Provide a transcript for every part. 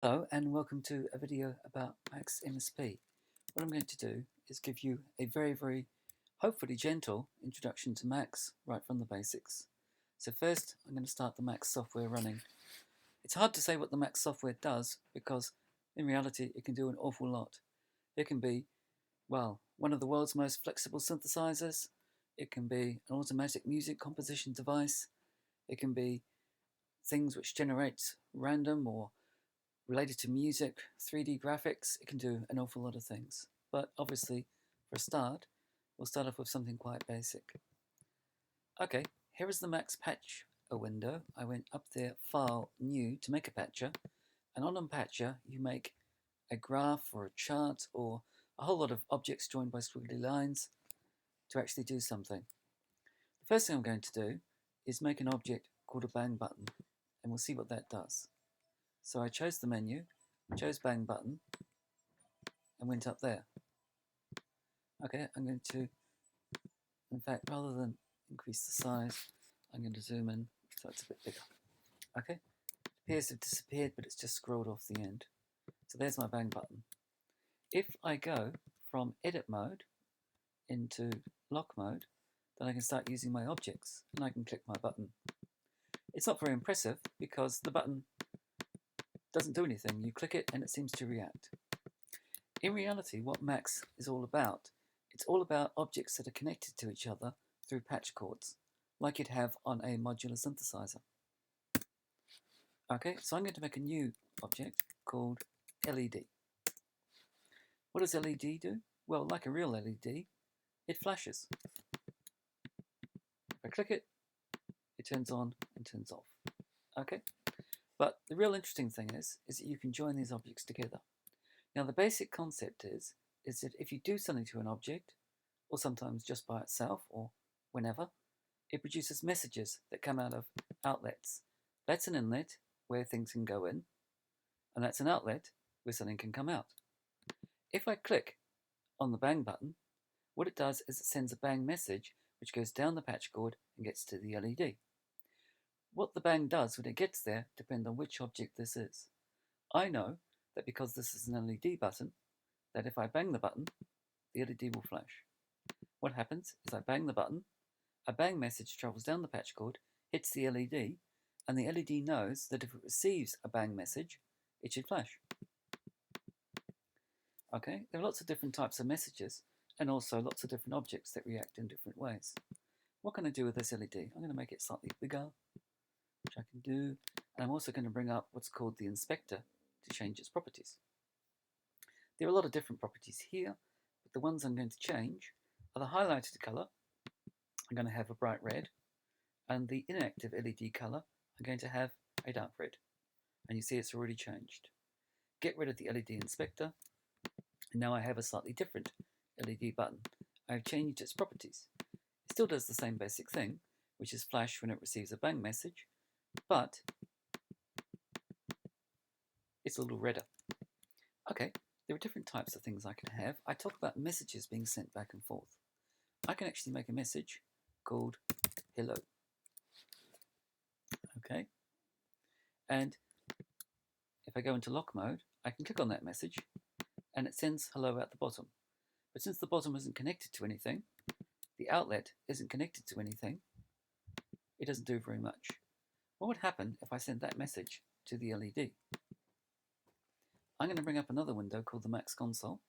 Hello and welcome to a video about Max MSP. What I'm going to do is give you a very hopefully gentle introduction to Max right from the basics. So first I'm going to start the Max software running. It's hard to say what the Max software does because in reality it can do an awful lot. It can be, well, one of the world's most flexible synthesizers. It can be an automatic music composition device. It can be things which generate random or related to music, 3D graphics. It can do an awful lot of things. But obviously, for a start, we'll start off with something quite basic. Okay, here is the Max Patch window. I went up there, File, New, to make a patcher. And on Unpatcher, you make a graph or a chart or a whole lot of objects joined by squiggly lines to actually do something. The first thing I'm going to do is make an object called a bang button, and we'll see what that does. So I chose the menu, chose bang button, and went up there. Okay, I'm going to, in fact, rather than increase the size, I'm going to zoom in so it's a bit bigger. Okay, it appears to have disappeared, but it's just scrolled off the end. So there's my bang button. If I go from edit mode into lock mode, then I can start using my objects and I can click my button. It's not very impressive because the button doesn't do anything. You click it and it seems to react. In reality, what Max is all about, it's all about objects that are connected to each other through patch cords, like you'd have on a modular synthesizer. Okay, so I'm going to make a new object called LED. What does LED do? Well, like a real LED, it flashes. If I click it, it turns on and turns off. Okay, but the real interesting thing is that you can join these objects together. Now the basic concept is that if you do something to an object, or sometimes just by itself, or whenever, it produces messages that come out of outlets. That's an inlet where things can go in, and that's an outlet where something can come out. If I click on the bang button, what it does is it sends a bang message which goes down the patch cord and gets to the LED. What the bang does when it gets there depends on which object this is. I know that because this is an LED button, that if I bang the button, the LED will flash. What happens is I bang the button, a bang message travels down the patch cord, hits the LED, and the LED knows that if it receives a bang message, it should flash. Okay, there are lots of different types of messages, and also lots of different objects that react in different ways. What can I do with this LED? I'm going to make it slightly bigger, which I can do, and I'm also going to bring up what's called the inspector to change its properties. There are a lot of different properties here, but the ones I'm going to change are the highlighted colour. I'm going to have a bright red, and the inactive LED colour I'm going to have a dark red. And you see it's already changed. Get rid of the LED inspector, and now I have a slightly different LED button. I've changed its properties. It still does the same basic thing, which is flash when it receives a bang message, but it's a little redder. Okay, there are different types of things I can have. I talk about messages being sent back and forth. I can actually make a message called hello. Okay, and if I go into lock mode, I can click on that message and it sends hello at the bottom. But since the bottom isn't connected to anything, the outlet isn't connected to anything, it doesn't do very much. What would happen if I sent that message to the LED? I'm going to bring up another window called the Max console,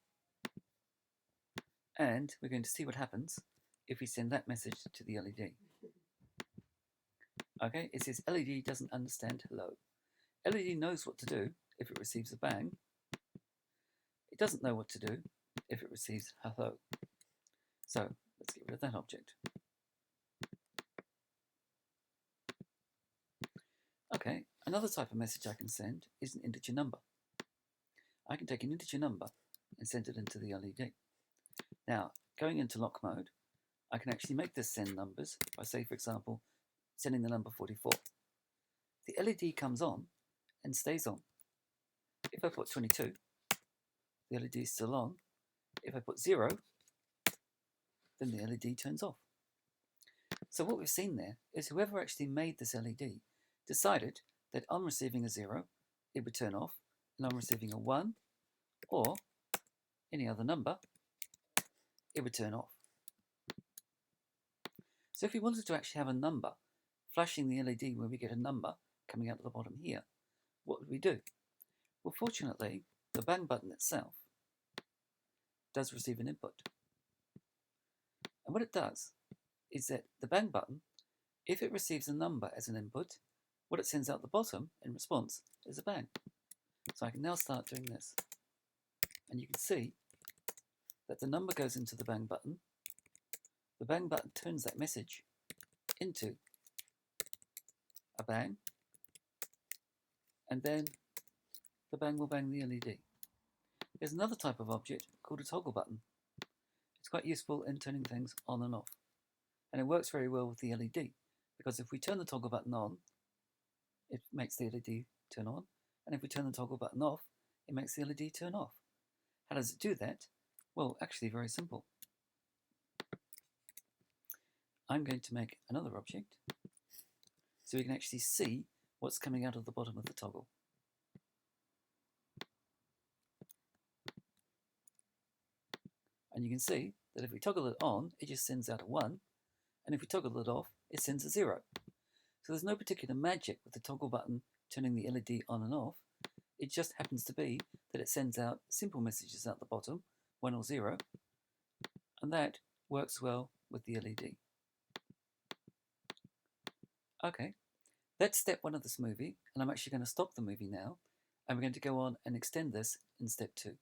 and we're going to see what happens if we send that message to the LED. Okay, it says LED doesn't understand hello. LED knows what to do if it receives a bang. It doesn't know what to do if it receives hello. So let's get rid of that object. Okay, another type of message I can send is an integer number. I can take an integer number and send it into the LED. Now, going into lock mode, I can actually make this send numbers by, say, for example, sending the number 44. The LED comes on and stays on. If I put 22, the LED is still on. If I put 0, then the LED turns off. So what we've seen there is whoever actually made this LED decided that on receiving a 0, it would turn off, and I'm receiving a 1 or any other number, it would turn off. So if we wanted to actually have a number flashing the LED when we get a number coming out of the bottom here, what would we do? Well, fortunately, the bang button itself does receive an input. And what it does is that the bang button, if it receives a number as an input, what it sends out the bottom in response is a bang. So I can now start doing this. And you can see that the number goes into the bang button. The bang button turns that message into a bang, and then the bang will bang the LED. There's another type of object called a toggle button. It's quite useful in turning things on and off. And it works very well with the LED, because if we turn the toggle button on, it makes the LED turn on, and if we turn the toggle button off, it makes the LED turn off. How does it do that? Well, actually very simple. I'm going to make another object so we can actually see what's coming out of the bottom of the toggle. And you can see that if we toggle it on, it just sends out a 1, and if we toggle it off, it sends a 0. So there's no particular magic with the toggle button turning the LED on and off. It just happens to be that it sends out simple messages out the bottom, 1 or 0, and that works well with the LED. Okay, that's step 1 of this movie, and I'm actually going to stop the movie now, and we're going to go on and extend this in step 2.